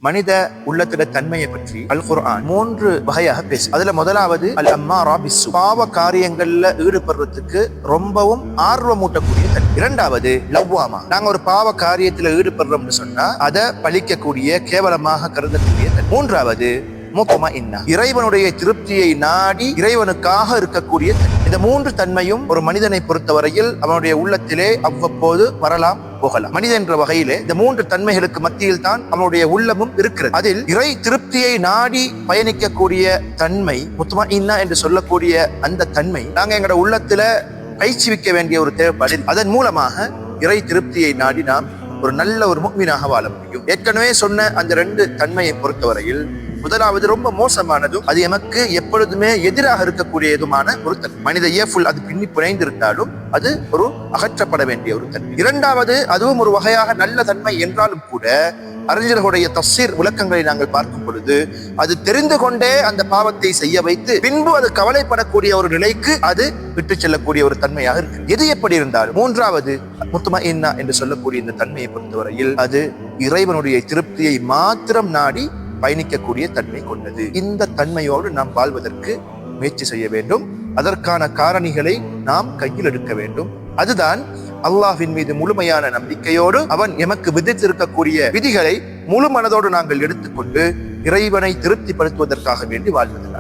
மனித உள்ளத்திட தன்மையை பற்றி அல் குர்ஆன் 3 வகையாக பேசு. அதுல முதலாவது அல் அம்மாரா பிஸ்ஸு, பாவ காரியங்கள்ல ஈடுபடுறதுக்கு ரொம்பவும் ஆர்வமூட்டக்கூடிய தன்மை. இரண்டாவது லவ்வாமா, நாங்க ஒரு பாவ காரியத்துல ஈடுபடுறோம்னு சொன்னா அதை பழிக்கக்கூடிய, கேவலமாக கருதக்கூடிய தன்மை. மூன்றாவது முத்மஇன்னா, இறைவனுடைய திருப்தியை நாடி இறைவனுக்காக இருக்கக்கூடிய தன்மை. இந்த 3 தன்மையும் ஒரு மனிதனை பொறுத்தவரையில் அவனுடைய உள்ளத்திலே அவ்வப்போது வரலாம் போகலாம். மனிதன் என்ற வகையிலே இந்த 3 தன்மைகளுக்கு மத்தியில் தான் அவனுடைய உள்ளமும் இருக்கிறது. அதில் இறை திருப்தியை நாடி பயணிக்கக்கூடிய தன்மை, முத்மஇன்னா என்று சொல்லக்கூடிய அந்த தன்மை நாங்க எங்களோட உள்ளத்துல பயிற்சிவிக்க வேண்டிய ஒரு தேவைப்பாடு. அதன் மூலமாக இறை திருப்தியை நாடி நாம் ஒரு நல்ல ஒரு முஃமினாக வாழ முடியும். ஏற்கனவே சொன்ன அந்த 2 தன்மையை பொறுத்தவரையில் முதலாவது ரொம்ப மோசமானதும் அது எமக்கு எப்பொழுதுமே எதிராக இருக்கக்கூடியதுமான ஒரு தன்மை. மனித இயல்புல் அது பின்னி புனைந்திருந்தாலும் அது ஒரு அகற்றப்பட வேண்டிய ஒரு தன்மை. இரண்டாவது, அதுவும் ஒரு வகையாக நல்ல தன்மை என்றாலும் கூட அறிஞர்களுடைய தஃசீர் விளக்கங்களை நாங்கள் பார்க்கும் பொழுது அது தெரிந்து கொண்டே அந்த பாவத்தை செய்ய வைத்து பின்பு அது கவலைப்படக்கூடிய ஒரு நிலைக்கு அது விட்டு செல்லக்கூடிய ஒரு தன்மையாக இருக்கு. எது எப்படி இருந்தாலும் மூன்றாவது முத்மஇன்னா என்று சொல்லக்கூடிய இந்த தன்மையை பொறுத்தவரையில் அது இறைவனுடைய திருப்தியை மாத்திரம் நாடி பயணிக்கக்கூடிய தன்மை கொண்டது. இந்த தன்மையோடு நாம் வாழ்வதற்கு முயற்சி செய்ய வேண்டும். அதற்கான காரணிகளை நாம் கையில் எடுக்க வேண்டும். அதுதான் அல்லாஹ்வின் மீது முழுமையான நம்பிக்கையோடு அவன் எமக்கு விதித்திருக்கக்கூடிய விதிகளை முழு மனதோடு நாங்கள் எடுத்துக்கொண்டு இறைவனை திருப்திப்படுத்துவதற்காக வேண்டி வாழ்வதில்லை.